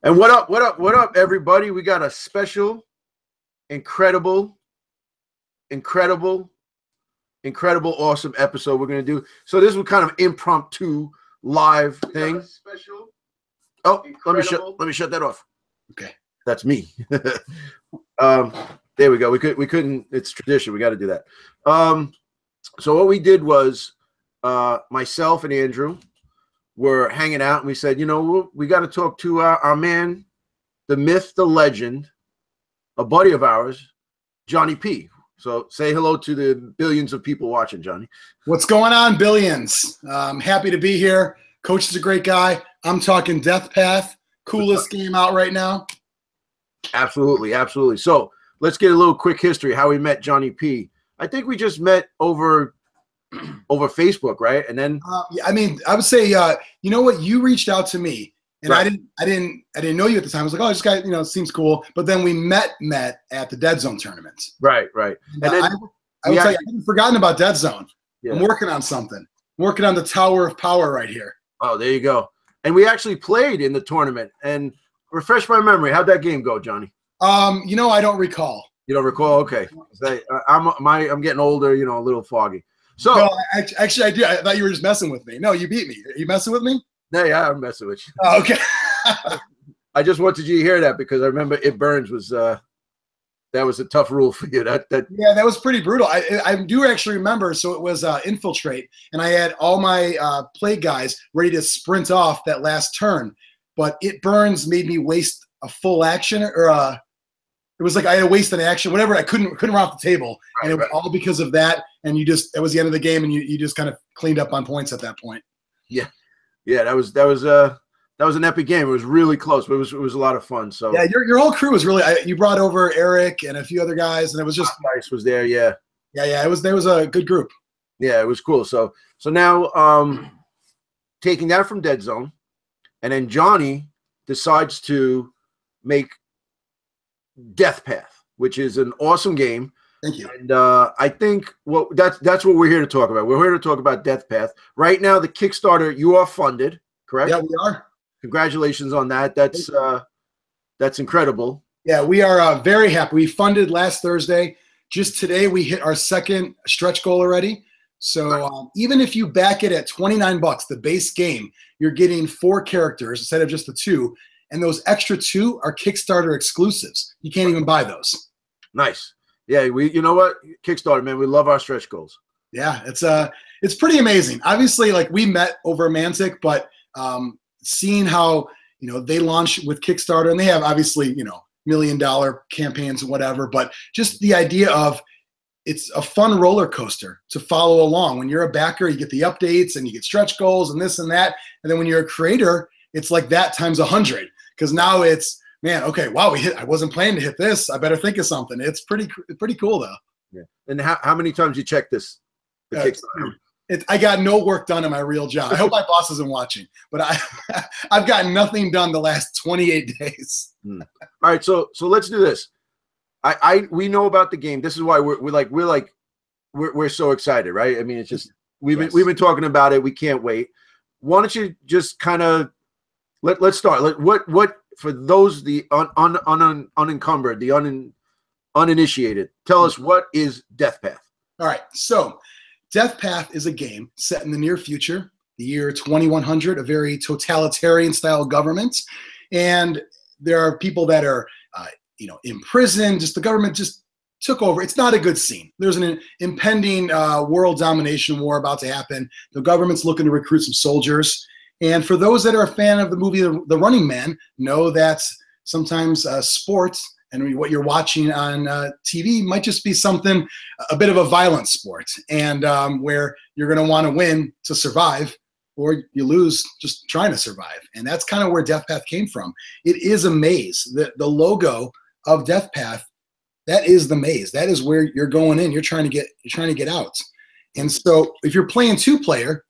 And what up, what up, what up, everybody? We got a special, incredible, incredible, incredible, awesome episode we're going to do. So this was kind of impromptu live thing. Special. Oh, let me shut that off. Okay. That's me. There we go. We couldn't, it's tradition. We got to do that. So what we did was myself and Andrew were hanging out, and we said, you know, we got to talk to our man, the myth, the legend, a buddy of ours, Johnny P. So say hello to the billions of people watching, Johnny. What's going on, billions? I'm happy to be here. Coach is a great guy. I'm talking Death Path, coolest game out right now. Absolutely, absolutely. So let's get a little quick history how we met Johnny P. I think we just met over Facebook, right? And then yeah, I mean, I would say, you know what? You reached out to me, and right. I didn't know you at the time. I was like, oh, this guy, you know, seems cool. But then we met at the Dead Zone tournament. Right. And then I would tell you, I hadn't forgotten about Dead Zone. Yeah. I'm working on something. I'm working on the Tower of Power right here. Oh, there you go. And we actually played in the tournament. And refresh my memory, how'd that game go, Johnny? You know, I don't recall. You don't recall? Okay. I'm getting older, you know, a little foggy. So no, actually, I do. I thought you were just messing with me. No, you beat me. Are you messing with me? No, yeah, I'm messing with you. Oh, okay. I just wanted you to hear that because I remember It Burns was that was a tough rule for you. That yeah, that was pretty brutal. I do actually remember. So it was infiltrate, and I had all my play guys ready to sprint off that last turn, but It Burns made me waste a full action or it was like I had to waste an action, whatever. I couldn't run off the table, and it was all because of that. And it was the end of the game, and you just kind of cleaned up on points at that point. Yeah, that was an epic game. It was really close, but it was a lot of fun. So yeah, your whole crew was really. You brought over Eric and a few other guys, and it was just nice. Was there? Yeah. There was a good group. Yeah, it was cool. So now taking that from Dead Zone, and then Johnny decides to make Death Path, which is an awesome game. Thank you. And I think that's what we're here to talk about. We're here to talk about Death Path. Right now, the Kickstarter, you are funded, correct? Yeah, we are. Congratulations on that. That's incredible. Yeah, we are very happy. We funded last Thursday. Just today, we hit our second stretch goal already. So even if you back it at $29, the base game, you're getting 4 characters instead of just the 2. And those extra 2 are Kickstarter exclusives. You can't even buy those. Nice. Yeah, you know what? Kickstarter, man, we love our stretch goals. Yeah, it's pretty amazing. Obviously, like we met over Mantic, but seeing how, you know, they launch with Kickstarter, and they have obviously, you know, $1 million campaigns and whatever, but just the idea of it's a fun roller coaster to follow along. When you're a backer, you get the updates and you get stretch goals and this and that. And then when you're a creator, it's like that times 100. Because now it's, man, okay, wow, I wasn't planning to hit this. I better think of something. It's pretty cool though. Yeah. And how many times you check this? I got no work done in my real job. I hope my boss isn't watching, but I've got nothing done the last 28 days. All right, so let's do this. We know about the game. This is why we're so excited, right? I mean, it's just we've been talking about it. We can't wait. Why don't you just kind of let's start. What for those the unencumbered, the uninitiated? Tell us, what is Death Path? All right, so Death Path is a game set in the near future, the year 2100, a very totalitarian style government, and there are people that are in prison. Just the government just took over. It's not a good scene. There's an impending world domination war about to happen. The government's looking to recruit some soldiers. And for those that are a fan of the movie The Running Man, know that sometimes sports and what you're watching on TV might just be something, a bit of a violent sport, and where you're going to want to win to survive, or you lose just trying to survive. And that's kind of where Death Path came from. It is a maze. The logo of Death Path, that is the maze. That is where you're going in. You're trying to get out. And so if you're playing 2-player,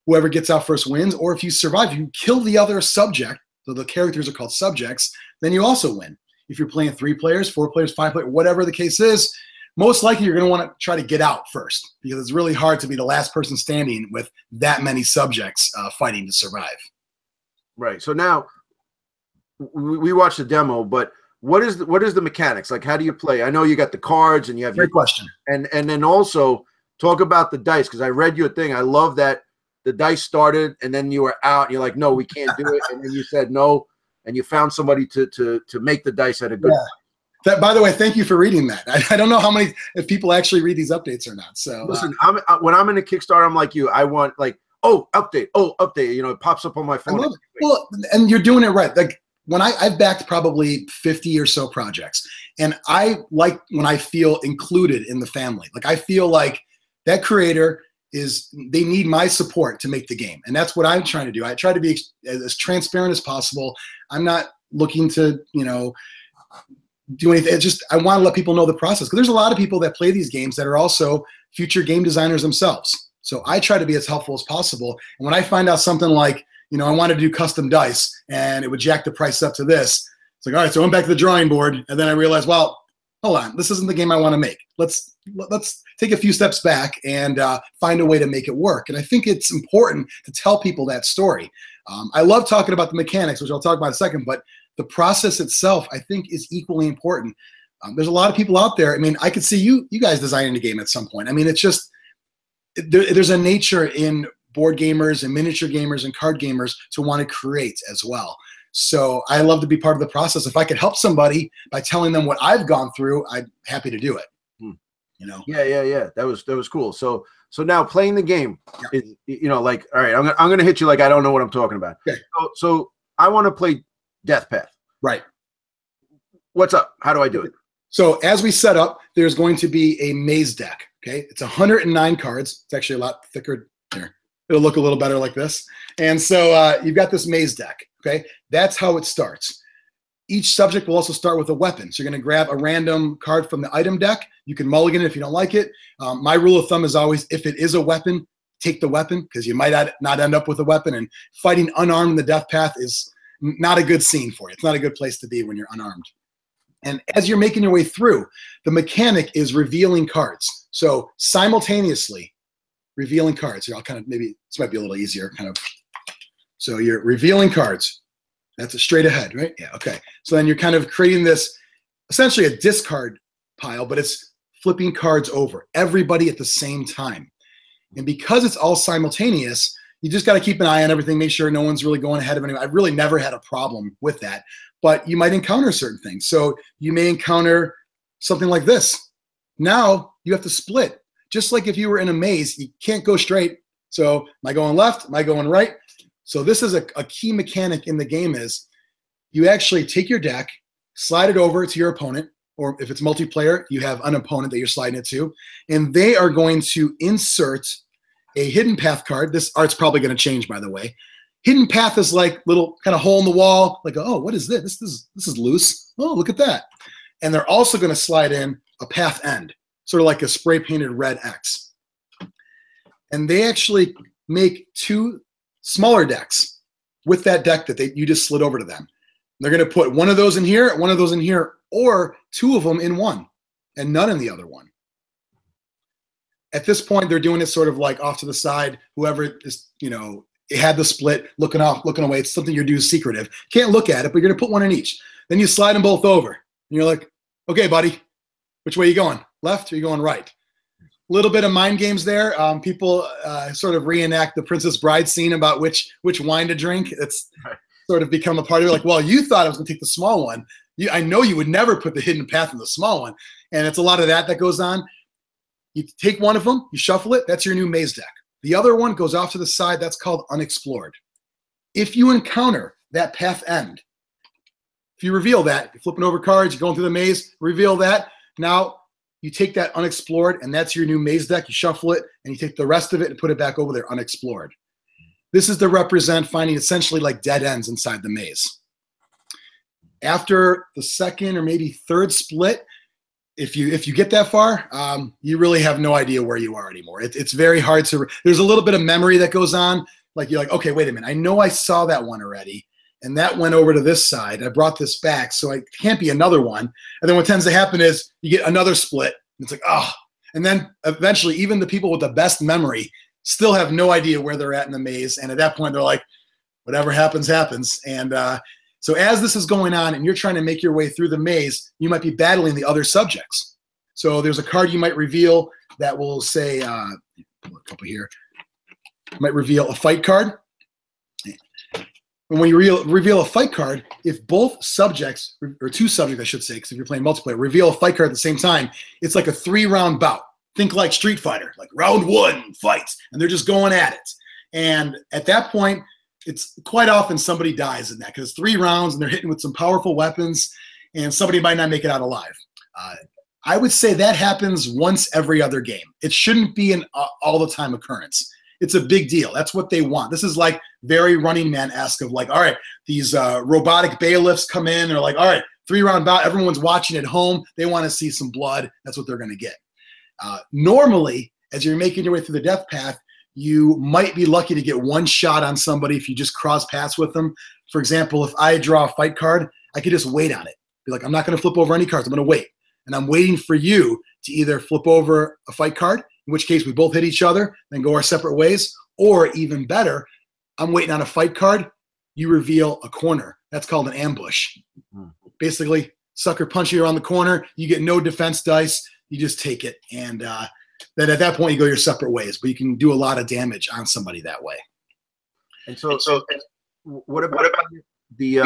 whoever gets out first wins, or if you survive, you kill the other subject, so the characters are called subjects, then you also win. If you're playing 3 players, 4 players, 5 players, whatever the case is, most likely you're going to want to try to get out first, because it's really hard to be the last person standing with that many subjects fighting to survive. Right. So now we watched the demo, but what is the mechanics? Like, how do you play? I know you got the cards and you have Great question. And then also talk about the dice, because I read your thing. I love that the dice started and then you were out and you're like, no, we can't do it. And then you said no, and you found somebody to make the dice at a good point. That, by the way, thank you for reading that. I don't know how many, if people actually read these updates or not. So listen, when I'm in a Kickstarter, I'm like you. I want like, update. You know, it pops up on my phone. I love it. Well, and you're doing it right. Like when I've backed probably 50 or so projects, and I like when I feel included in the family. Like I feel like that creator they need my support to make the game. And that's what I'm trying to do. I try to be as transparent as possible. I'm not looking to, do anything. It's just, I want to let people know the process, because there's a lot of people that play these games that are also future game designers themselves. So I try to be as helpful as possible. And when I find out something like, I wanted to do custom dice and it would jack the price up to this, it's like, all right, so I went back to the drawing board, and then I realized, well, hold on, this isn't the game I want to make. Let's take a few steps back and find a way to make it work. And I think it's important to tell people that story. I love talking about the mechanics, which I'll talk about in a second, but the process itself, I think, is equally important. There's a lot of people out there. I mean, I could see you guys designing a game at some point. I mean, it's just, there's a nature in board gamers and miniature gamers and card gamers to want to create as well. So I love to be part of the process. If I could help somebody by telling them what I've gone through, I'm happy to do it. Yeah. That was cool. So now playing the game, is, like, all right, I'm gonna hit you like I don't know what I'm talking about. Okay. So I want to play Death Path. Right. What's up? How do I do it? So as we set up, there's going to be a maze deck. Okay. It's 109 cards. It's actually a lot thicker here. It'll look a little better like this. And so you've got this maze deck. Okay. That's how it starts. Each subject will also start with a weapon. So you're going to grab a random card from the item deck. You can mulligan it if you don't like it. My rule of thumb is always, if it is a weapon, take the weapon, because you might not end up with a weapon. And fighting unarmed in the Death Path is not a good scene for you. It's not a good place to be when you're unarmed. And as you're making your way through, the mechanic is revealing cards. So simultaneously revealing cards. Here, I'll kind of, maybe this might be a little easier, kind of. So you're revealing cards. That's a straight ahead, right? Yeah, okay. So then you're kind of creating this, essentially a discard pile, but it's flipping cards over, everybody at the same time. And because it's all simultaneous, you just got to keep an eye on everything, make sure no one's really going ahead of anyone. I've really never had a problem with that, but you might encounter certain things. So you may encounter something like this. Now you have to split. Just like if you were in a maze, you can't go straight. So am I going left? Am I going right? So this is a key mechanic in the game is you actually take your deck, slide it over to your opponent, or if it's multiplayer, you have an opponent that you're sliding it to, and they are going to insert a hidden path card. This art's probably going to change, by the way. Hidden path is like little kind of hole in the wall, like, oh, what is this? This is loose. Oh, look at that. And they're also going to slide in a path end, sort of like a spray painted red X. And they actually make two smaller decks with that deck that you just slid over to them. They're going to put one of those in here, one of those in here, or two of them in one and none in the other one. At this point, they're doing it sort of like off to the side. Whoever is, it had the split, looking off, looking away. It's something you're doing secretive. Can't look at it, but you're going to put one in each. Then you slide them both over. And you're like, okay, buddy, which way are you going? Left or are you going right? A little bit of mind games there. People sort of reenact the Princess Bride scene about which wine to drink. It's sort of become a part of it. Like, well, you thought I was going to take the small one. I know you would never put the hidden path in the small one. And it's a lot of that goes on. You take one of them, you shuffle it. That's your new maze deck. The other one goes off to the side. That's called unexplored. If you encounter that path end, if you reveal that, you're flipping over cards, you're going through the maze, reveal that. Now, you take that unexplored, and that's your new maze deck. You shuffle it, and you take the rest of it and put it back over there unexplored. This is to represent finding essentially like dead ends inside the maze. After the second or maybe third split, if you get that far, you really have no idea where you are anymore. It's very hard to. There's a little bit of memory that goes on. Like you're like, okay, wait a minute. I know I saw that one already, and that went over to this side. I brought this back, so it can't be another one. And then what tends to happen is you get another split. It's like, oh. And then eventually, even the people with the best memory still have no idea where they're at in the maze. And at that point, they're like, whatever happens, happens. And So as this is going on and you're trying to make your way through the maze, you might be battling the other subjects. So there's a card you might reveal that will say, pull a couple here, you might reveal a fight card. And when you reveal a fight card, if both subjects, or two subjects I should say, because if you're playing multiplayer, reveal a fight card at the same time, it's like a 3-round bout. Think like Street Fighter, like round 1, fights, and they're just going at it. And at that point, it's quite often somebody dies in that because it's 3 rounds and they're hitting with some powerful weapons and somebody might not make it out alive. I would say that happens once every other game. It shouldn't be an all the time occurrence. It's a big deal. That's what they want. This is like very Running Man-esque of like, all right, these robotic bailiffs come in. They're like, all right, 3-round bout. Everyone's watching at home. They want to see some blood. That's what they're going to get. Normally, as you're making your way through the death path, you might be lucky to get 1 shot on somebody if you just cross paths with them. For example, if I draw a fight card, I could just wait on it. Be like, I'm not going to flip over any cards. I'm going to wait. And I'm waiting for you to either flip over a fight card, in which case we both hit each other, then go our separate ways, or even better, I'm waiting on a fight card, you reveal a corner. That's called an ambush. Basically, sucker punch you around the corner, you get no defense dice, you just take it. And then at that point, you go your separate ways, but you can do a lot of damage on somebody that way. And so what about the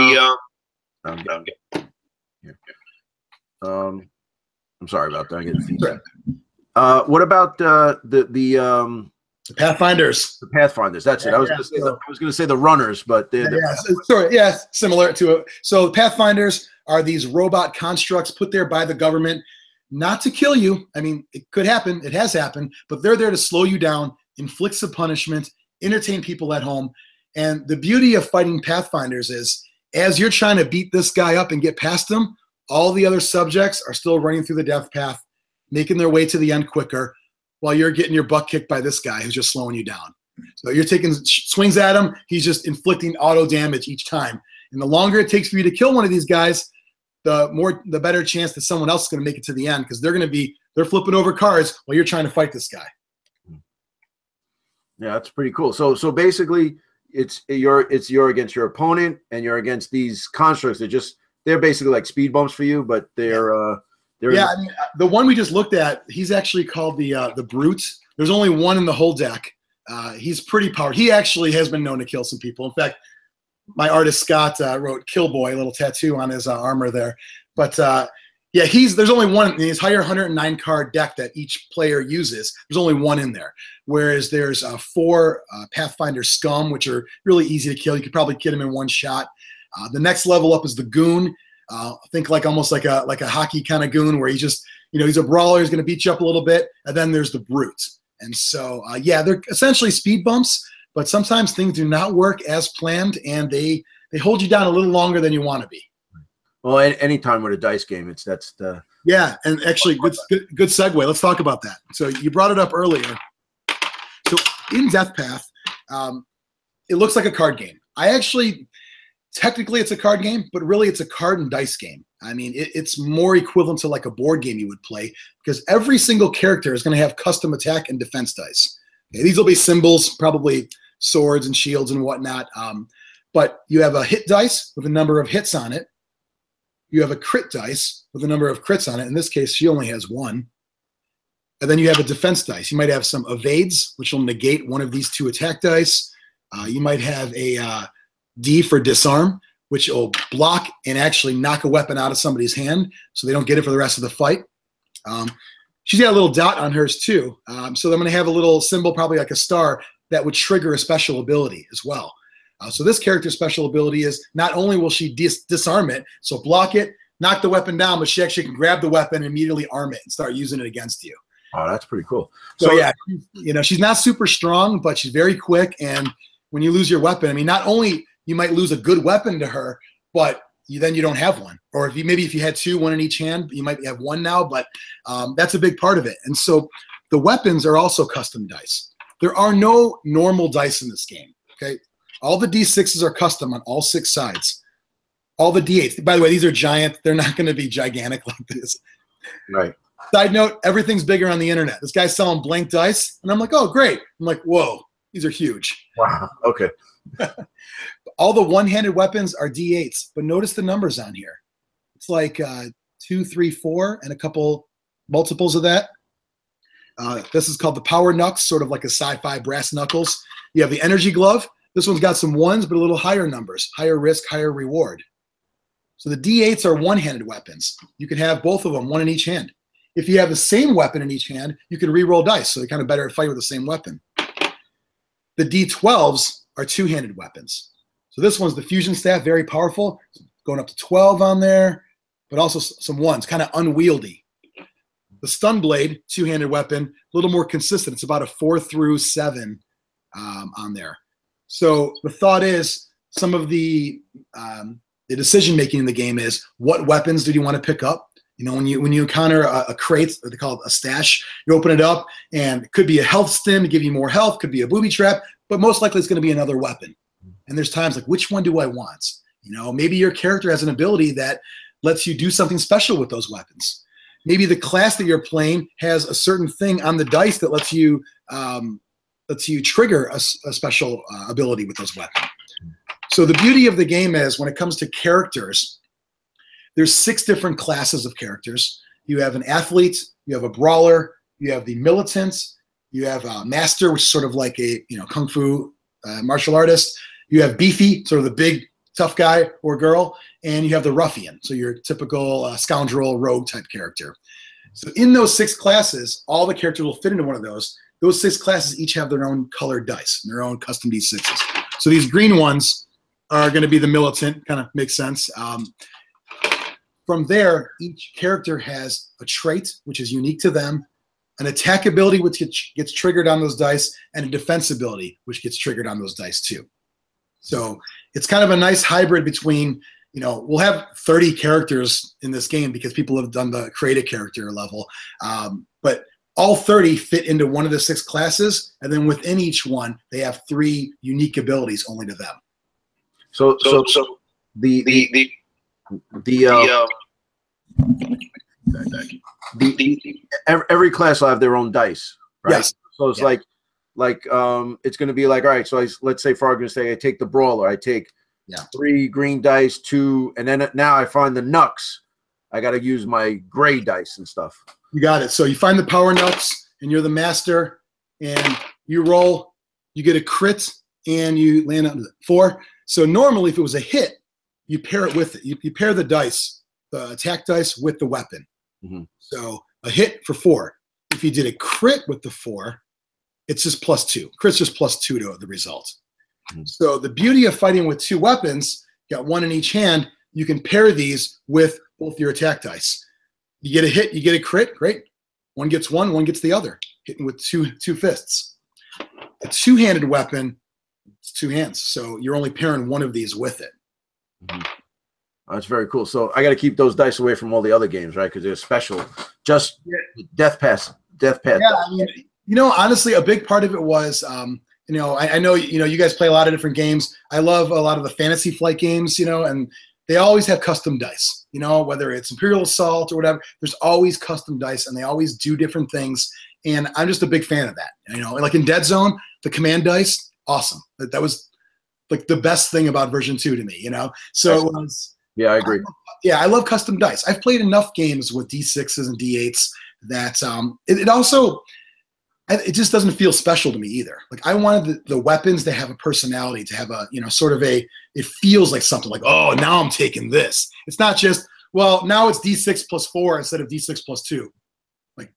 I'm sorry about that. I'm getting feedback. What about the Pathfinders? The Pathfinders. That's it. I was going to say the runners, but similar to it. So Pathfinders are these robot constructs put there by the government, not to kill you. I mean, it could happen. It has happened, but they're there to slow you down, inflict some punishment, entertain people at home. And the beauty of fighting Pathfinders is, as you're trying to beat this guy up and get past him, all the other subjects are still running through the death path, making their way to the end quicker, while you're getting your butt kicked by this guy who's just slowing you down. So you're taking swings at him. He's just inflicting auto damage each time. And the longer it takes for you to kill one of these guys, the better chance that someone else is going to make it to the end, because they're flipping over cards while you're trying to fight this guy. Yeah, that's pretty cool. So basically, you're against your opponent, and you're against these constructs. They're basically like speed bumps for you, but they're I mean, the one we just looked at, he's actually called the Brute. There's only one in the whole deck. He's pretty powerful. He actually has been known to kill some people. In fact, my artist Scott wrote "Killboy," a little tattoo on his armor there. But there's only one in his higher 109 card deck that each player uses. There's only one in there. Whereas there's 4 Pathfinder Scum, which are really easy to kill. You could probably kill him in 1 shot. The next level up is the Goon. Think like almost like a hockey kind of goon, where he's just, he's a brawler. He's going to beat you up a little bit. And then there's the Brute. And so, they're essentially speed bumps, but sometimes things do not work as planned, and they hold you down a little longer than you want to be. Well, anytime with a dice game, that's the. Yeah, and actually, good segue. Let's talk about that. So you brought it up earlier. So in Death Path, it looks like a card game. Technically, it's a card game, but really it's a card and dice game. I mean, it's more equivalent to like a board game you would play, because every single character is going to have custom attack and defense dice. Okay, these will be symbols, probably swords and shields and whatnot. But you have a hit dice with a number of hits on it. You have a crit dice with a number of crits on it. In this case, she only has 1. And then you have a defense dice. You might have some evades, which will negate one of these 2 attack dice. You might have a D for disarm, which will block and actually knock a weapon out of somebody's hand so they don't get it for the rest of the fight. She's got a little dot on hers too. So I'm going to have a little symbol, probably like a star, that would trigger a special ability as well. So this character's special ability is not only will she disarm it, so block it, knock the weapon down, but she actually can grab the weapon and immediately arm it and start using it against you. Oh, that's pretty cool. So she's not super strong, but she's very quick. And when you lose your weapon, I mean, not only you might lose a good weapon to her, but then you don't have one. Or if you had 2, 1 in each hand, you might have 1 now, but that's a big part of it. And so the weapons are also custom dice. There are no normal dice in this game, okay? All the D6s are custom on all 6 sides. All the D8s. By the way, these are giant. They're not going to be gigantic like this. Right. Side note, everything's bigger on the internet. This guy's selling blank dice, and I'm like, oh, great. I'm like, whoa, these are huge. Wow, okay. All the one-handed weapons are D8s, but notice the numbers on here. It's like 2, 3, 4, and a couple multiples of that. This is called the Power Knucks, sort of like a sci-fi brass knuckles. You have the Energy Glove. This one's got some ones, but a little higher numbers, higher risk, higher reward. So the D8s are one-handed weapons. You can have both of them, one in each hand. If you have the same weapon in each hand, you can re-roll dice, so you're kind of better at fighting with the same weapon. The D12s are two-handed weapons. So this one's the Fusion Staff, very powerful, going up to 12 on there, but also some ones, kind of unwieldy. The Stun Blade, two-handed weapon, a little more consistent. It's about a 4 through 7 on there. So the thought is some of the decision-making in the game is what weapons do you want to pick up? You know, when you encounter a crate, or they call it a stash, you open it up, and it could be a health stim to give you more health, could be a booby trap, but most likely it's going to be another weapon. And there's times like, which one do I want? You know, maybe your character has an ability that lets you do something special with those weapons. Maybe the class that you're playing has a certain thing on the dice that lets you trigger a special ability with those weapons. So the beauty of the game is when it comes to characters, there's 6 different classes of characters. You have an athlete, you have a brawler, you have the militant, you have a master, which is sort of like a kung fu martial artist. You have beefy, sort of the big tough guy or girl, and you have the ruffian, so your typical scoundrel rogue type character. So in those 6 classes, all the characters will fit into one of those. Those 6 classes each have their own colored dice, their own custom D6s. So these green ones are going to be the militant, kind of makes sense. From there, each character has a trait which is unique to them, an attack ability which gets triggered on those dice, and a defense ability which gets triggered on those dice too. So it's kind of a nice hybrid between, we'll have 30 characters in this game because people have done the create a character level, but all 30 fit into one of the 6 classes, and then within each one, they have 3 unique abilities only to them. So every class will have their own dice, right? Yes. So it's like it's going to be like, all right, so let's say for argument's sake, I take the brawler, I take 3 green dice, 2, and then now I find the knucks. I got to use my gray dice and stuff. You got it. So you find the power knucks, and you're the master, and you roll, you get a crit, and you land on 4. So normally, if it was a hit, you pair it with it. You pair the dice, the attack dice, with the weapon. Mm-hmm. So a hit for 4. If you did a crit with the 4, it's just +2. Crit's just +2 to the result. Mm-hmm. So the beauty of fighting with 2 weapons, you got 1 in each hand, you can pair these with both your attack dice. You get a hit, you get a crit, great. One gets one, one gets the other, hitting with two fists. A two-handed weapon, it's 2 hands, so you're only pairing one of these with it. Mm-hmm. That's very cool. So I got to keep those dice away from all the other games, right? Because they're special. Just Death Pass. Yeah, I mean, honestly, a big part of it was, I know, you guys play a lot of different games. I love a lot of the Fantasy Flight games, and they always have custom dice, whether it's Imperial Assault or whatever, there's always custom dice and they always do different things. And I'm just a big fan of that. Like in Dead Zone, the command dice, awesome. That was like the best thing about version 2 to me, So it was, yeah, I agree. I love custom dice. I've played enough games with D6s and D8s that it also, it just doesn't feel special to me either. Like I wanted the weapons to have a personality, to have a, sort of it feels like something like, oh, now I'm taking this. It's not just, well, now it's D6 +4 instead of D6 +2. Like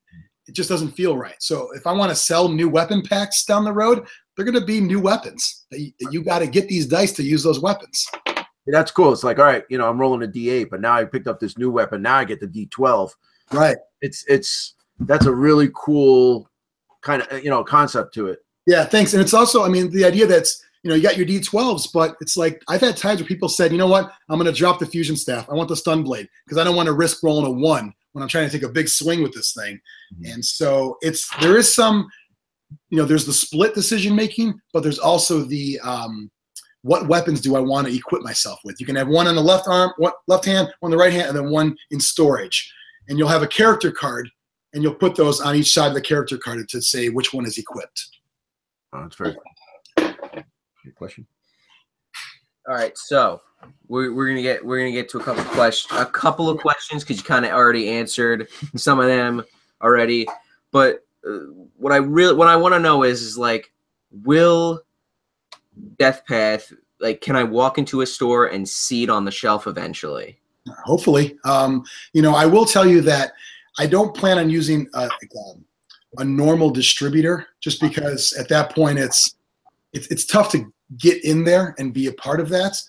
it just doesn't feel right. So if I want to sell new weapon packs down the road, they're going to be new weapons. You got to get these dice to use those weapons. That's cool. It's like, all right, I'm rolling a D8, but now I picked up this new weapon. Now I get the D12. Right. That's a really cool kind of, concept to it. Yeah, thanks. And it's also, the idea that's, you got your D12s, but it's like, I've had times where people said, you know what, I'm going to drop the Fusion Staff. I want the Stun Blade because I don't want to risk rolling a 1 when I'm trying to take a big swing with this thing. Mm-hmm. And so there is some, there's the split decision making, but there's also the, what weapons do I want to equip myself with? You can have one on the left arm, left hand, one on the right hand, and then one in storage. And you'll have a character card, and you'll put those on each side of the character card to say which one is equipped. Oh, that's very cool. Question? All right, so we're gonna get to a couple of questions because you kind of already answered some of them already. But what I want to know is like, will Death Path, like, can I walk into a store and see it on the shelf eventually? Hopefully. I will tell you that I don't plan on using a normal distributor, just because at that point it's tough to get in there and be a part of that.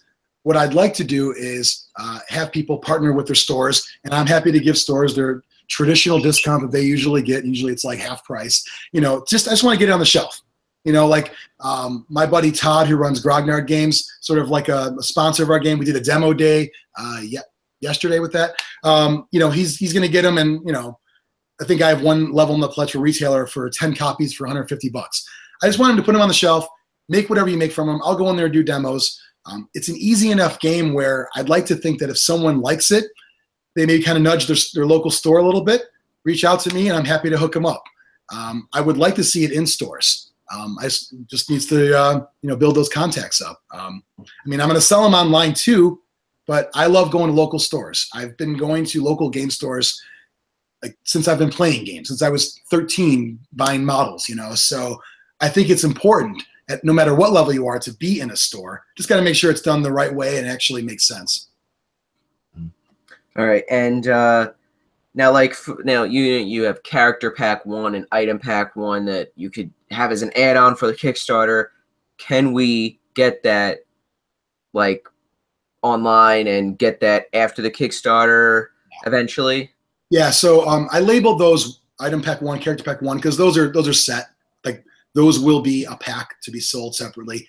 What I'd like to do is have people partner with their stores, and I'm happy to give stores their traditional discount that they usually get. Usually it's like half price. I just want to get it on the shelf. My buddy Todd, who runs Grognard Games, sort of like a sponsor of our game. We did a demo day yesterday with that. He's going to get them, and I think I have one level in the pledge for retailer for 10 copies for $150. I just want him to put them on the shelf, make whatever you make from them. I'll go in there and do demos. It's an easy enough game where I'd like to think that if someone likes it, they may kind of nudge their local store a little bit, reach out to me, and I'm happy to hook them up. I would like to see it in stores. I just needs to build those contacts up. I'm going to sell them online too, but I love going to local stores. I've been going to local game stores since I've been playing games, since I was 13, buying models. So I think it's important, no matter what level you are, to be in a store. Just got to make sure it's done the right way and actually makes sense. All right, and now you have Character Pack 1 and Item Pack 1 that you could have as an add-on for the Kickstarter. Can we get that online and get that after the Kickstarter eventually? Yeah, so I labeled those Item Pack 1, Character Pack 1 because those are set. Those will be a pack to be sold separately.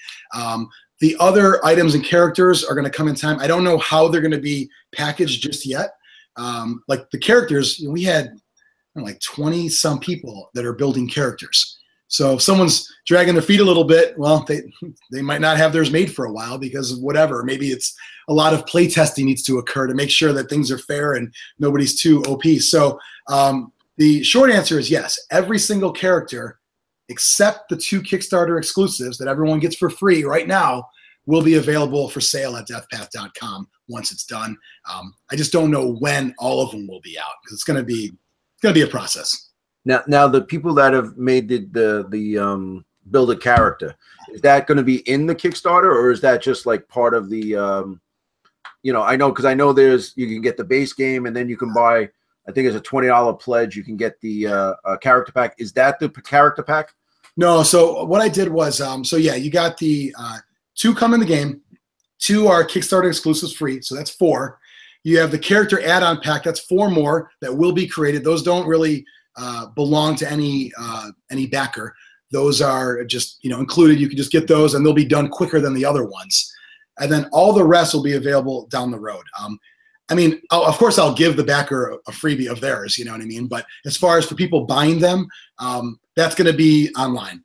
The other items and characters are going to come in time. I don't know how they're going to be packaged just yet. The characters, we had 20 some people that are building characters. So if someone's dragging their feet a little bit, well, they might not have theirs made for a while because of whatever. Maybe it's a lot of play testing needs to occur to make sure that things are fair and nobody's too OP. So the short answer is yes. Every single character, except the 2 Kickstarter exclusives that everyone gets for free right now, will be available for sale at deathpath.com once it's done. I just don't know when all of them will be out because it's going to be a process. Now the people that have made the build a character, is that going to be in the Kickstarter, or is that just like part of the I know, because I know you can get the base game and then you can buy, I think it's a $20 pledge, you can get the character pack. Is that the character pack? No. So what I did was, you got the 2 come in the game, 2 are Kickstarter exclusives free, so that's 4. You have the character add-on pack, that's 4 more that will be created. Those don't really belong to any backer. Those are just included. You can just get those, and they'll be done quicker than the other ones. And then all the rest will be available down the road. Of course, I'll give the backer a freebie of theirs, But as far as for people buying them, that's going to be online.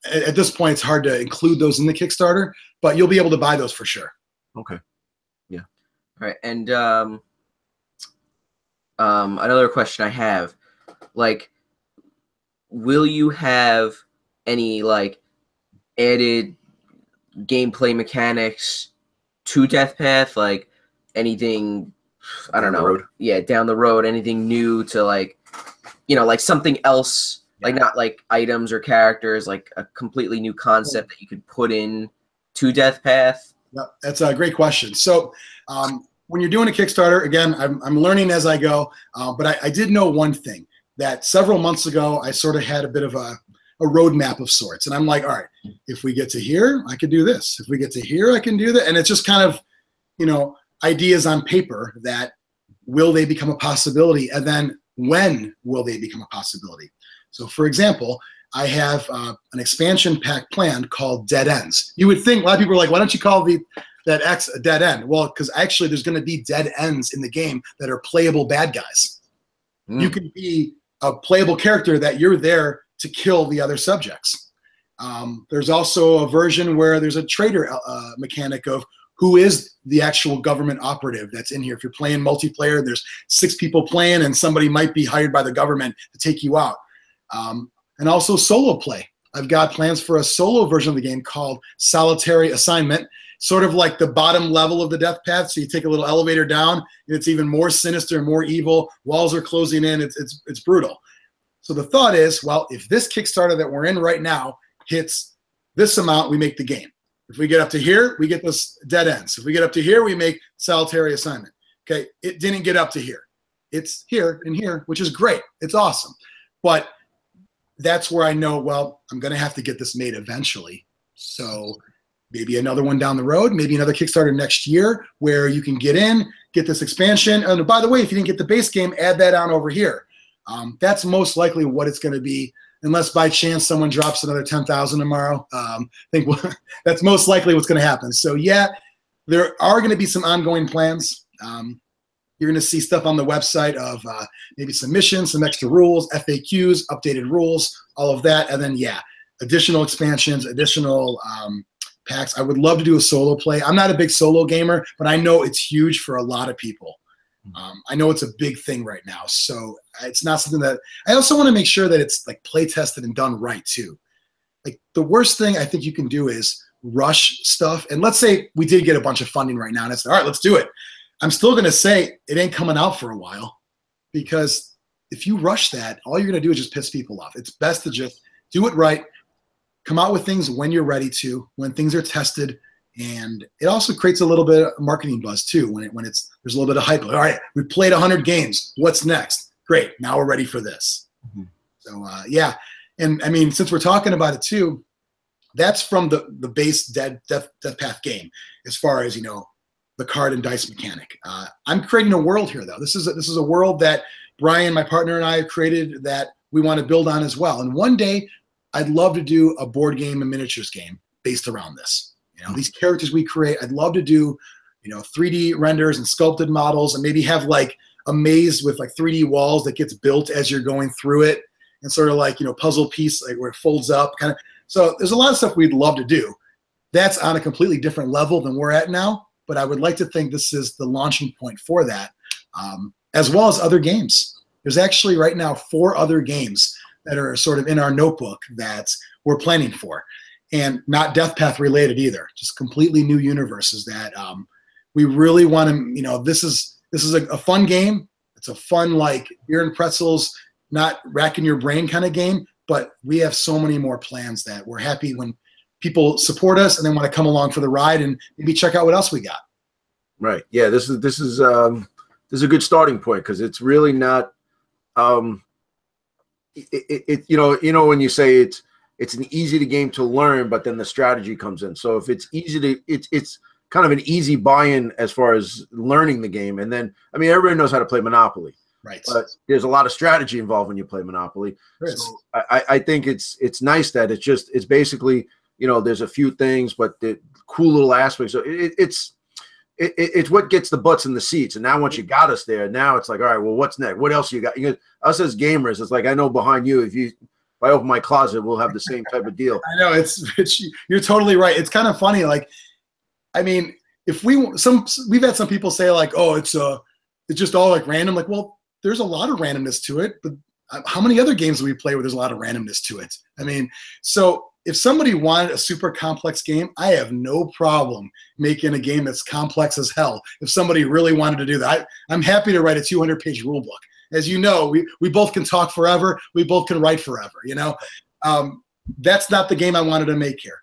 At this point, it's hard to include those in the Kickstarter, but you'll be able to buy those for sure. Okay. Yeah. All right. And another question I have, will you have any added gameplay mechanics to Death Path? Anything, I don't know. Yeah, down the road, anything new to something else, not items or characters, a completely new concept that you could put in to Death Path? Yeah, that's a great question. So when you're doing a Kickstarter, again, I'm learning as I go, but I did know one thing, that several months ago, I sort of had a bit of a roadmap of sorts. And I'm like, all right, if we get to here, I can do this. If we get to here, I can do that. And it's just kind of, ideas on paper that will they become a possibility? And then when will they become a possibility? So for example, I have an expansion pack planned called Dead Ends. You would think, a lot of people are like, why don't you call that X a dead end? Well, because actually there's going to be dead ends in the game that are playable bad guys. You can be a playable character that you're there to kill the other subjects. There's also a version where there's a traitor mechanic of who is the actual government operative that's in here. If you're playing multiplayer, there's 6 people playing and somebody might be hired by the government to take you out. And also solo play. I've got plans for a solo version of the game called Solitary Assignment. sort of like the bottom level of the death path. So you take a little elevator down, and it's even more sinister and more evil. Walls are closing in. It's brutal. So the thought is, well, if this Kickstarter that we're in right now hits this amount, we make the game. If we get up to here, we get this dead ends. If we get up to here, we make solitary assignment. Okay, it didn't get up to here. It's here and here, which is great. It's awesome. But that's where I know, well, I'm going to have to get this made eventually. So maybe another one down the road, maybe another Kickstarter next year where you can get in, get this expansion. And by the way, if you didn't get the base game, add that on over here. That's most likely what it's going to be, unless by chance someone drops another 10,000 tomorrow. I think that's most likely what's going to happen. So yeah, there are going to be some ongoing plans. You're going to see stuff on the website of maybe some missions, some extra rules, FAQs, updated rules, all of that. And then, yeah, additional expansions, additional packs. I would love to do a solo play. I'm not a big solo gamer, but I know it's huge for a lot of people. I know it's a big thing right now. So it's not something that – I also want to make sure that it's like play tested and done right too. Like the worst thing I think you can do is rush stuff. And let's say we did get a bunch of funding right now and it's all right, let's do it. I'm still going to say it ain't coming out for a while, because if you rush that, all you're going to do is just piss people off. It's best to just do it right, come out with things when you're ready to, when things are tested, and it also creates a little bit of marketing buzz too when there's a little bit of hype. All right, we played 100 games. What's next? Great, now we're ready for this. Mm-hmm. So yeah, and I mean, since we're talking about it too, that's from the base Death Path game as far as, you know, the card and dice mechanic. I'm creating a world here, though. This is a world that Brian, my partner, and I have created that we want to build on as well. And one day, I'd love to do a board game and miniatures game based around this. You know, these characters we create, I'd love to do, you know, 3D renders and sculpted models, and maybe have like a maze with like 3D walls that gets built as you're going through it, and sort of like, you know, puzzle piece like where it folds up, kind of. So there's a lot of stuff we'd love to do. That's on a completely different level than we're at now. But I would like to think this is the launching point for that, as well as other games. There's actually right now 4 other games that are sort of in our notebook that we're planning for, and not Death Path related either. Just completely new universes that we really want to. You know, this is a fun game. It's a fun, like beer and pretzels, not racking your brain kind of game. But we have so many more plans that we're happy when people support us and then want to come along for the ride and maybe check out what else we got. Right. Yeah. This is a good starting point, because it's really not. You know when you say it's an easy game to learn, but then the strategy comes in. So if it's easy to, it's kind of an easy buy-in as far as learning the game. And then, I mean, everybody knows how to play Monopoly. Right. But there's a lot of strategy involved when you play Monopoly. So I think it's nice that it's basically, you know, there's a few things, but the cool little aspects. So it's what gets the butts in the seats. And now once you got us there, now it's like, all right, well, what's next? What else you got? You know, us as gamers, it's like, I know behind you, if I open my closet, we'll have the same type of deal. I know you're totally right. It's kind of funny. Like, I mean, we've had some people say like, oh, it's just all like random. Like, well, there's a lot of randomness to it, but how many other games do we play where there's a lot of randomness to it? I mean, so if somebody wanted a super complex game, I have no problem making a game that's complex as hell. If somebody really wanted to do that, I'm happy to write a 200-page rule book. As you know, we both can talk forever. We both can write forever, you know? That's not the game I wanted to make here.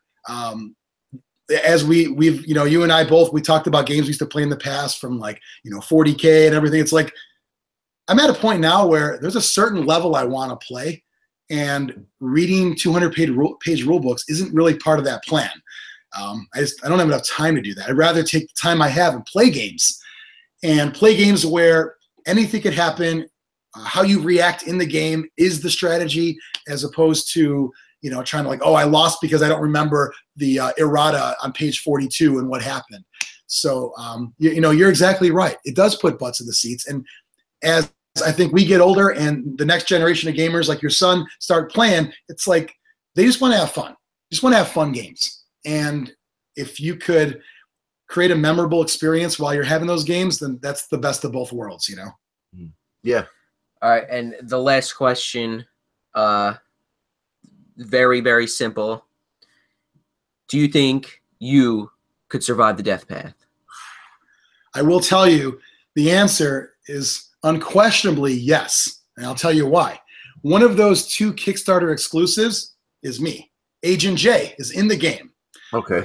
As we've, you know, you and I both, we talked about games we used to play in the past from like, you know, 40K and everything. It's like, I'm at a point now where there's a certain level I want to play, and reading 200-page rule books isn't really part of that plan. I don't have enough time to do that. I'd rather take the time I have and play games where anything could happen. How you react in the game is the strategy, as opposed to, you know, trying to like, oh, I lost because I don't remember the errata on page 42 and what happened. So, you know, you're exactly right. It does put butts in the seats. And as I think we get older and the next generation of gamers like your son start playing, it's like they just want to have fun. Just want to have fun games. And if you could create a memorable experience while you're having those games, then that's the best of both worlds, you know? Yeah. All right. And the last question, very, very simple. Do you think you could survive the death path? I will tell you the answer is unquestionably yes. And I'll tell you why. One of those 2 Kickstarter exclusives is me. Agent J is in the game. Okay.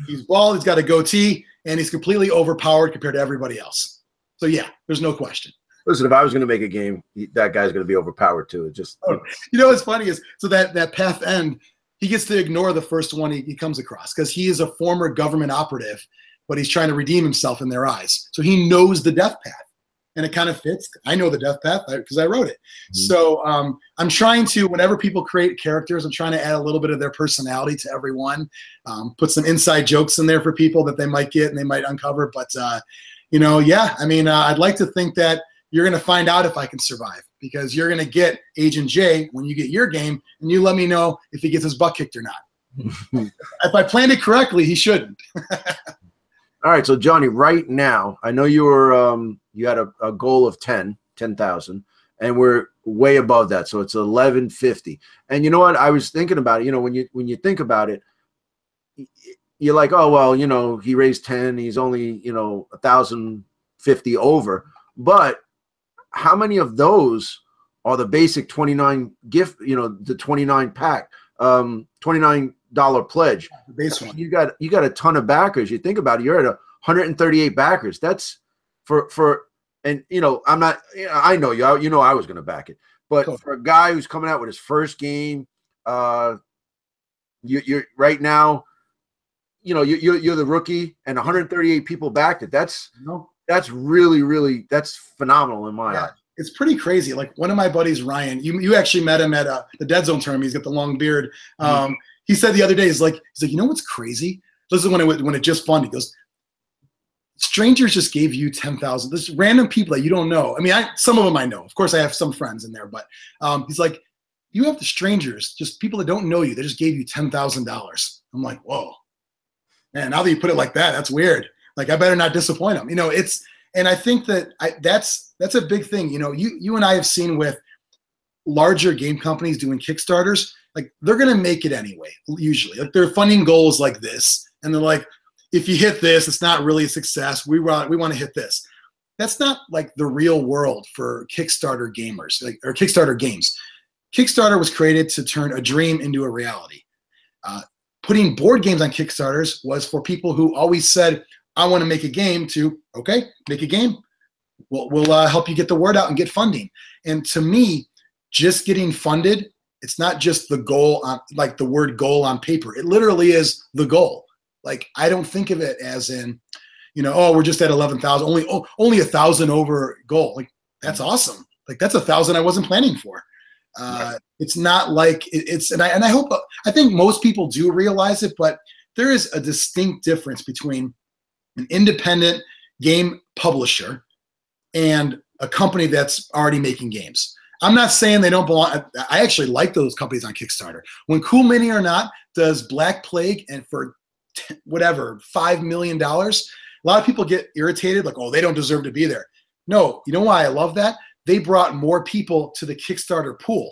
He's bald, he's got a goatee, and he's completely overpowered compared to everybody else. So yeah, there's no question. Listen, if I was going to make a game, that guy's going to be overpowered too. It just, you know what's funny is, so that path end, he gets to ignore the first one he comes across because he is a former government operative, but he's trying to redeem himself in their eyes. So he knows the death path, and it kind of fits. I know the death path because I wrote it. Mm-hmm. So I'm trying to, whenever people create characters, I'm trying to add a little bit of their personality to everyone, put some inside jokes in there for people that they might get and they might uncover. But, yeah, I mean, I'd like to think that you're going to find out if I can survive, because you're going to get Agent J when you get your game, and you let me know if he gets his butt kicked or not. If I planned it correctly, he shouldn't. All right, so Johnny, right now, I know you were you had a goal of 10,000, and we're way above that, so it's 1150. And you know what? I was thinking about it. You know, when you think about it, you're like, oh well, you know, he raised 10, he's only 1,050 over, but how many of those are the basic 29 gift, the 29 pack, $29 pledge? The base one. You got a ton of backers. You think about it, you're at 138 backers. That's and I'm not, I know you, I was going to back it, but cool. For a guy who's coming out with his first game, you're right now, you're the rookie, and 138 people backed it. That's really, really, that's phenomenal in my eyes. It's pretty crazy. Like one of my buddies, Ryan, you actually met him at the Dead Zone tournament. He's got the long beard. He said the other day, he's like, you know what's crazy? This is when it just funded. He goes, strangers just gave you 10,000. There's random people that you don't know. I mean, some of them I know. Of course, I have some friends in there, but he's like, you have the strangers, just people that don't know you. They just gave you $10,000. I'm like, whoa, man. Now that you put it like that, that's weird. Like, I better not disappoint them. And I think that that's a big thing. You and I have seen with larger game companies doing Kickstarters, like they're going to make it anyway, usually. Like their funding goals like this. And they're like, if you hit this, it's not really a success. We want to hit this. That's not like the real world for Kickstarter gamers, or Kickstarter games. Kickstarter was created to turn a dream into a reality. Putting board games on Kickstarters was for people who always said, I want to make a game, to, okay, make a game. We'll help you get the word out and get funding. And to me, just getting funded, it's not just the goal, like the word goal on paper. It literally is the goal. Like, I don't think of it as in, we're just at 11,000, only 1,000 over goal. Like, that's awesome. Like, that's 1,000 I wasn't planning for. Right. It's not like and I think most people do realize it, but there is a distinct difference between an independent game publisher and a company that's already making games. I'm not saying they don't belong. I actually like those companies on Kickstarter. When Cool Mini or Not does Black Plague, and for whatever, $5 million, a lot of people get irritated, like, oh, they don't deserve to be there. No, you know why I love that? They brought more people to the Kickstarter pool.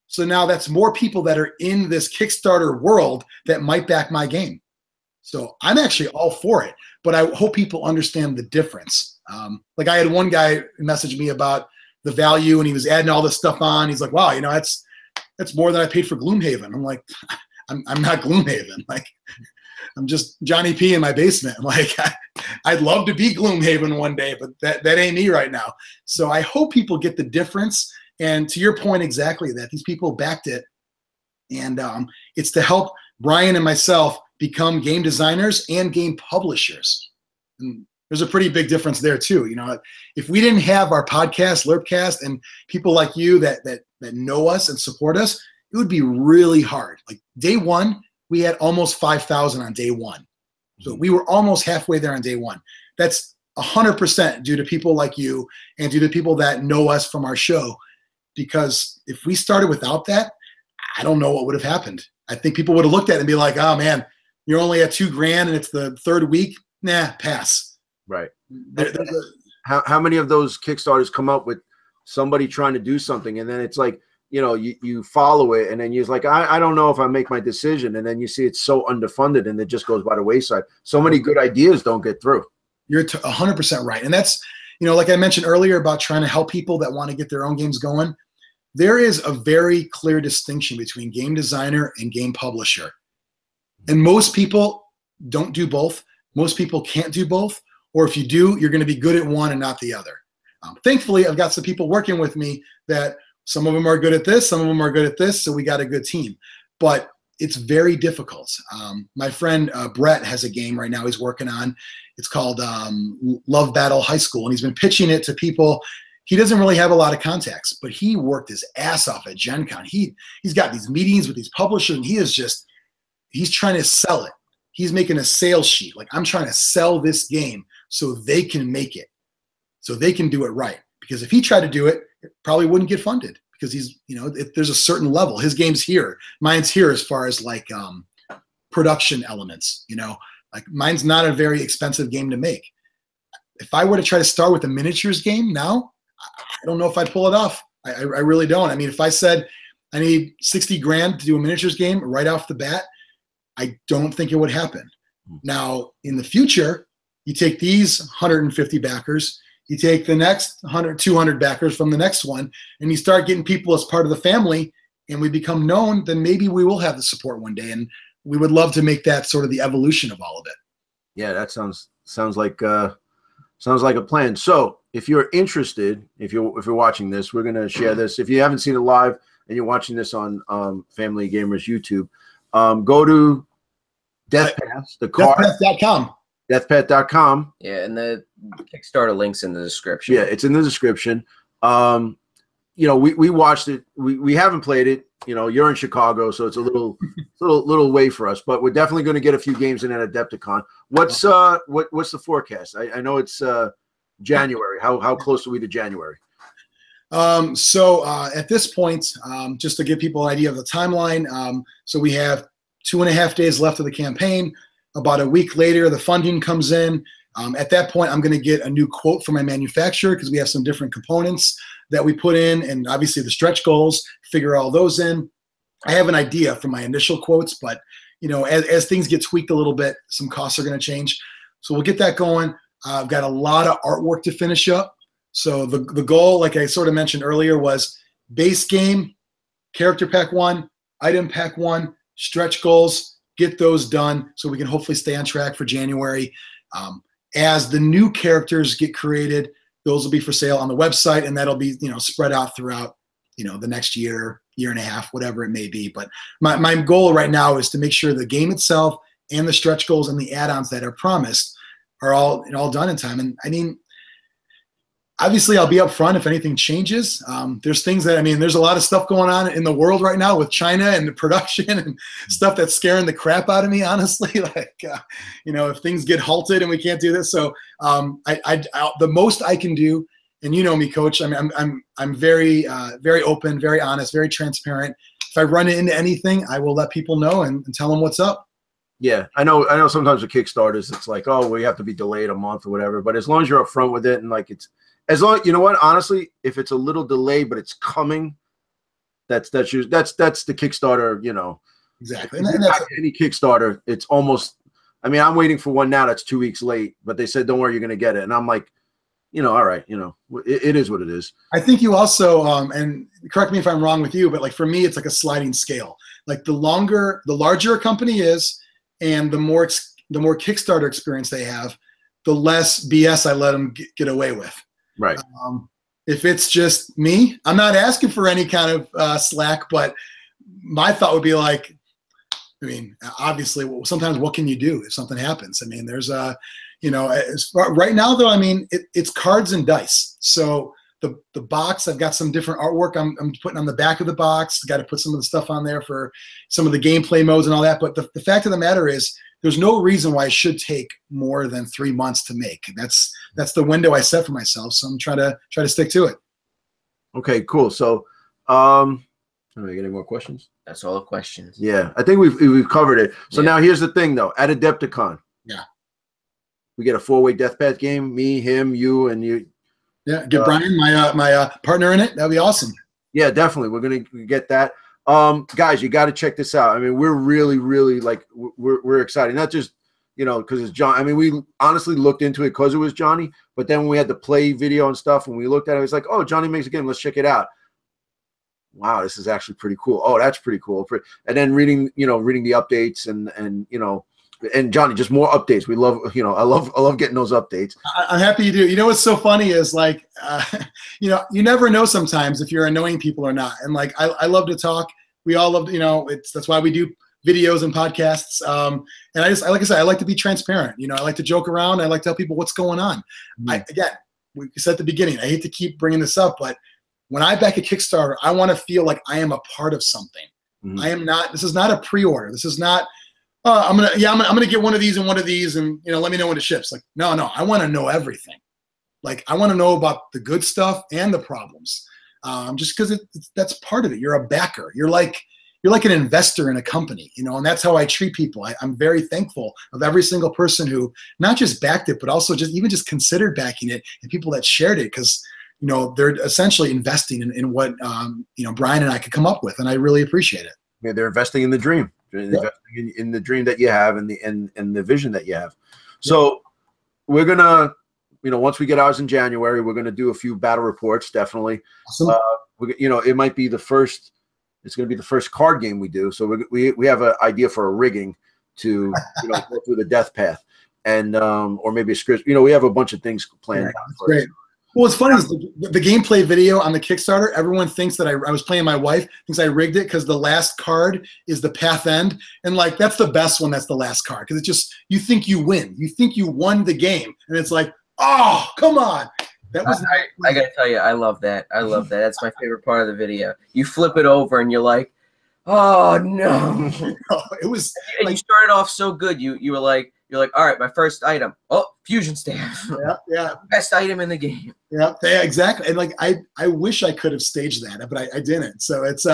So now that's more people that are in this Kickstarter world that might back my game. So I'm actually all for it, but I hope people understand the difference. Like I had one guy message me about the value, and he was adding all this stuff on. He's like, wow, that's more than I paid for Gloomhaven. I'm like, I'm not Gloomhaven. Like, I'm just Johnny P in my basement. Like, I'd love to be Gloomhaven one day, but that ain't me right now. So I hope people get the difference. And to your point, exactly that these people backed it. And it's to help Brian and myself become game designers and game publishers. And there's a pretty big difference there too. If we didn't have our podcast, Lerpcast, and people like you that know us and support us, it would be really hard. Like day one, we had almost 5,000 on day one. So we were almost halfway there on day one. That's 100% due to people like you and due to people that know us from our show. Because if we started without that, I don't know what would have happened. I think people would have looked at it and be like, oh man, you're only at $2,000 and it's the third week. Nah, pass. Right. How many of those Kickstarters come up with somebody trying to do something, and then it's like, you know, you follow it, and then you're like, I don't know if I make my decision, and then you see it's so underfunded, and it just goes by the wayside. So many good ideas don't get through. You're 100% right, and that's, you know, like I mentioned earlier about trying to help people that want to get their own games going. There is a very clear distinction between game designer and game publisher, and most people don't do both. Most people can't do both, or if you do, you're going to be good at one and not the other. Thankfully, I've got some people working with me that some of them are good at this, some of them are good at this, so we got a good team. But it's very difficult. My friend Brett has a game right now he's working on. It's called Love Battle High School, and he's been pitching it to people. He doesn't really have a lot of contacts, but he worked his ass off at Gen Con. He's got these meetings with these publishers, and he's trying to sell it. He's making a sales sheet. Like, I'm trying to sell this game so they can make it, so they can do it right. Because if he tried to do it, it probably wouldn't get funded, because he's, you know, if there's a certain level. His game's here, mine's here as far as like production elements, you know, like mine's not a very expensive game to make. If I were to try to start with a miniatures game now, I don't know if I'd pull it off. I really don't. I mean, if I said I need 60 grand to do a miniatures game right off the bat, I don't think it would happen. Now, in the future, you take these 150 backers, you take the next 100, 200 backers from the next one, and you start getting people as part of the family, and we become known, then maybe we will have the support one day. And we would love to make that sort of the evolution of all of it. Yeah, that sounds like a plan. So if you're interested, if you're watching this, we're gonna share this. If you haven't seen it live and you're watching this on Family Gamers YouTube, go to DeathPath, the card, DeathPath.com. DeathPath.com. Yeah, and the Kickstarter link's in the description. Yeah, it's in the description. You know, we watched it. We haven't played it. You know, you're in Chicago, so it's a little way for us. But we're definitely going to get a few games in at Adepticon. What's the forecast? I know it's January. How close are we to January? So at this point, just to give people an idea of the timeline, so we have 2.5 days left of the campaign. About a week later, the funding comes in. At that point, I'm going to get a new quote from my manufacturer, because we have some different components that we put in, and obviously the stretch goals, figure all those in. I have an idea from my initial quotes, but you know, as things get tweaked a little bit, some costs are going to change. So we'll get that going. I've got a lot of artwork to finish up. So the goal, like I sort of mentioned earlier, was base game, character pack 1, item pack 1, stretch goals, get those done so we can hopefully stay on track for January. As the new characters get created, those will be for sale on the website, and that'll be, you know, spread out throughout, you know, the next year and a half, whatever it may be. But my goal right now is to make sure the game itself and the stretch goals and the add-ons that are promised are all done in time. And I mean, obviously I'll be upfront if anything changes. There's things that, I mean, there's a lot of stuff going on in the world right now with China and the production and stuff that's scaring the crap out of me, honestly. Like, you know, if things get halted and we can't do this. So the most I can do, and you know me, Coach, I mean, I'm very, very open, very honest, very transparent. If I run into anything, I will let people know and tell them what's up. Yeah, I know sometimes with Kickstarters, it's like, oh, we have to be delayed a month or whatever. But as long as you're upfront with it, and like as long, you know what, honestly, if it's a little delayed but it's coming, that's the Kickstarter, you know. Exactly. And that's any Kickstarter, it's almost, I mean, I'm waiting for one now that's 2 weeks late, but they said, don't worry, you're going to get it. And I'm like, you know, all right, you know, it is what it is. I think you also, and correct me if I'm wrong with you, but like for me, it's like a sliding scale. Like the larger a company is, and the more Kickstarter experience they have, the less BS I let them get away with. Right. If it's just me, I'm not asking for any kind of slack, but my thought would be like, I mean, obviously, sometimes what can you do if something happens? I mean, there's you know, right now though, I mean, it's cards and dice. So the box, I've got some different artwork I'm putting on the back of the box. Got to put some of the stuff on there for some of the gameplay modes and all that. But the fact of the matter is, there's no reason why it should take more than 3 months to make. That's the window I set for myself. So I'm trying to stick to it. Okay, cool. So, are we getting more questions? That's all the questions. Yeah, I think we've covered it. So now here's the thing, though. At Adepticon, we get a 4-way Death Path game. Me, him, you, and you. Yeah, get Brian, my partner, in it. That'd be awesome. Yeah, definitely. We're gonna get that. Guys, you got to check this out. I mean, we're really, really like we're excited. Not just because it's John. I mean, we honestly looked into it because it was Johnny. But then when we had the play video and stuff, and we looked at it, it's like, oh, Johnny makes a game. Let's check it out. Wow, this is actually pretty cool. Oh, that's pretty cool. And then reading the updates and Johnny, just more updates. We love, I love getting those updates. I'm happy you do. You know what's so funny is like, you never know sometimes if you're annoying people or not. And like, I love to talk. We all love, that's why we do videos and podcasts. And like I said, I like to be transparent. I like to joke around. I like to tell people what's going on. Again, we said at the beginning, I hate to keep bringing this up, but when I back a Kickstarter, I want to feel like I am a part of something. Mm-hmm. I am not. This is not a pre-order. This is not. I'm gonna get one of these and one of these, and let me know when it ships. Like, no. I want to know everything. Like, I want to know about the good stuff and the problems. Just because that's part of it. You're a backer. You're like an investor in a company, and that's how I treat people. I'm very thankful of every single person who not just backed it, but also just considered backing it, and people that shared it, because they're essentially investing in what Brian and I could come up with, and I really appreciate it. Yeah, they're investing in the dream. Investing in the dream that you have and the vision that you have. So we're gonna, once we get ours in January, we're gonna do a few battle reports. Definitely. Awesome. It might be the first. It's gonna be the first card game we do. So we have an idea for a rigging to go through the death path, and or maybe a script. We have a bunch of things planned. That's great. Well, what's funny is the gameplay video on the Kickstarter, everyone thinks that I was playing my wife, thinks I rigged it because the last card is the path end. And like, that's the best one, that's the last card. Because it's just, you think you win. You think you won the game. And it's like, oh, come on. That was I got to tell you, I love that. I love that. That's my favorite part of the video. You flip it over and you're like, oh, no. It was. And you started off so good. You were like, all right, my first item. Oh, fusion staff. Yeah. Best item in the game. Yeah, exactly. And like, I wish I could have staged that, but I didn't. So it's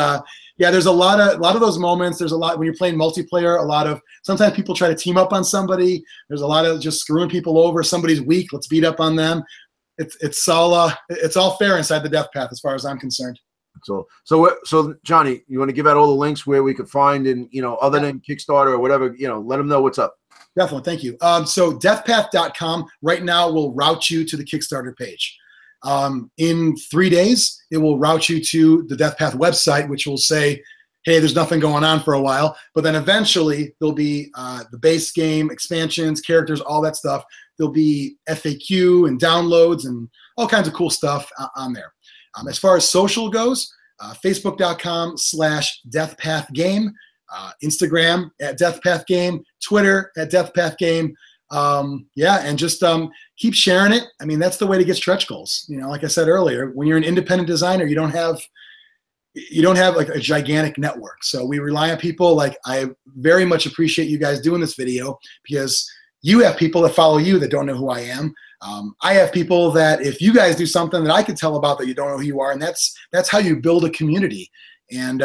there's a lot of those moments. There's a lot when you're playing multiplayer. Sometimes people try to team up on somebody. There's a lot of just screwing people over. Somebody's weak. Let's beat up on them. It's all fair inside the death path as far as I'm concerned. So Johnny, you want to give out all the links where we could find and other than Kickstarter or whatever, let them know what's up. Definitely. Thank you. So deathpath.com right now will route you to the Kickstarter page. In 3 days, it will route you to the Death Path website, which will say, hey, there's nothing going on for a while. But then eventually there'll be the base game, expansions, characters, all that stuff. There'll be FAQ and downloads and all kinds of cool stuff on there. As far as social goes, facebook.com/deathpathgame. Instagram at deathpathgame, Twitter at deathpathgame. And just keep sharing it. I mean, that's the way to get stretch goals. Like I said earlier, when you're an independent designer, you don't have like a gigantic network. So we rely on people. Like, I very much appreciate you guys doing this video, because you have people that follow you that don't know who I am. I have people that if you guys do something that I could tell about that you don't know who you are, and that's how you build a community. And,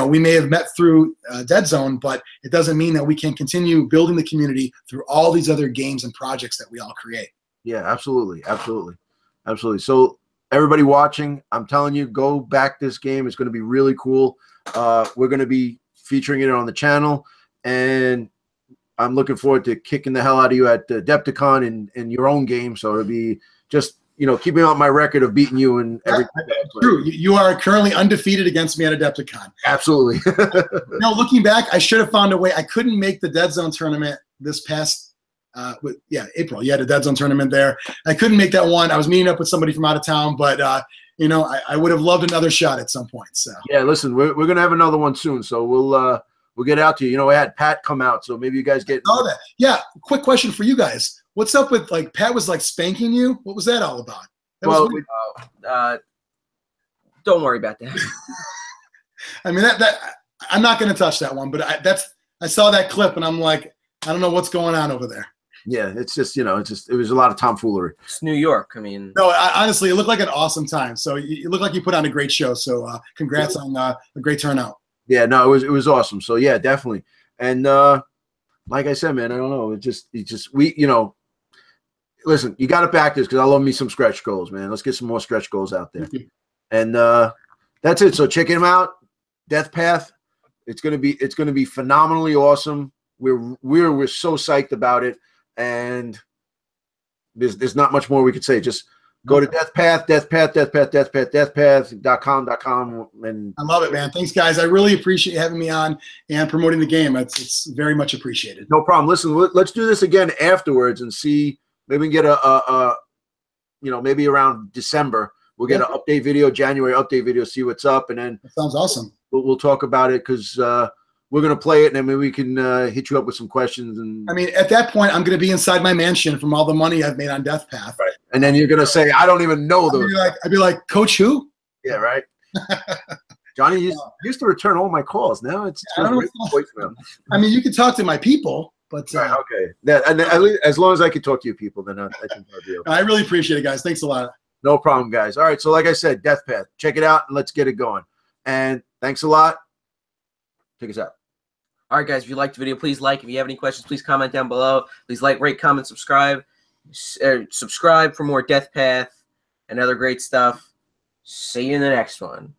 we may have met through Dead Zone, but it doesn't mean that we can continue building the community through all these other games and projects that we all create. Yeah, absolutely. So everybody watching, I'm telling you, go back this game. It's going to be really cool. We're going to be featuring it on the channel, and I'm looking forward to kicking the hell out of you at Adepticon in your own game. So it'll be just keeping up my record of beating you in every. True. You are currently undefeated against me at Adepticon. Absolutely. Looking back, I should have found a way. I couldn't make the Dead Zone tournament this past, April. You had a Dead Zone tournament there. I couldn't make that one. I was meeting up with somebody from out of town, but I would have loved another shot at some point. So yeah, listen, we're gonna have another one soon. So we'll get out to you. I had Pat come out, so maybe you guys get. Oh, that. Yeah. Quick question for you guys. What's up with like Pat was like spanking you? What was that all about? Don't worry about that. I mean that I'm not going to touch that one, but I saw that clip and I'm like, I don't know what's going on over there. Yeah, it's just it was a lot of tomfoolery. It's New York. I mean, no, honestly, it looked like an awesome time. So you look like you put on a great show. So congrats on a great turnout. Yeah, no, it was awesome. So yeah, definitely. And like I said, man, I don't know. Listen, you got to back this because I love me some stretch goals, man. Let's get some more stretch goals out there. And that's it. So check him out. Death Path. It's gonna be phenomenally awesome. We're so psyched about it, and there's not much more we could say. Just go to deathpath.com, and I love it, man. Thanks, guys. I really appreciate you having me on and promoting the game. It's very much appreciated. No problem. Listen, let's do this again afterwards and see. Maybe we can get a maybe around December we'll get an update video, January update video, see what's up, and then that sounds awesome. We'll talk about it because we're gonna play it, and then maybe we can hit you up with some questions. And I mean, at that point, I'm gonna be inside my mansion from all the money I've made on Death Path. Right. And then you're gonna say, I don't even know those. I'd be like, Coach who? Yeah, right. Johnny used to return all my calls. Now it's voicemail. I mean, you can talk to my people, but right, okay. And at least, as long as I can talk to you people, then I can talk to you. I really appreciate it, guys. Thanks a lot. No problem, guys. All right, so like I said, Death Path. Check it out and let's get it going. And thanks a lot. Take us out. All right, guys, if you liked the video, please like. If you have any questions, please comment down below. Please like, rate, comment, subscribe. Subscribe for more Death Path and other great stuff. See you in the next one.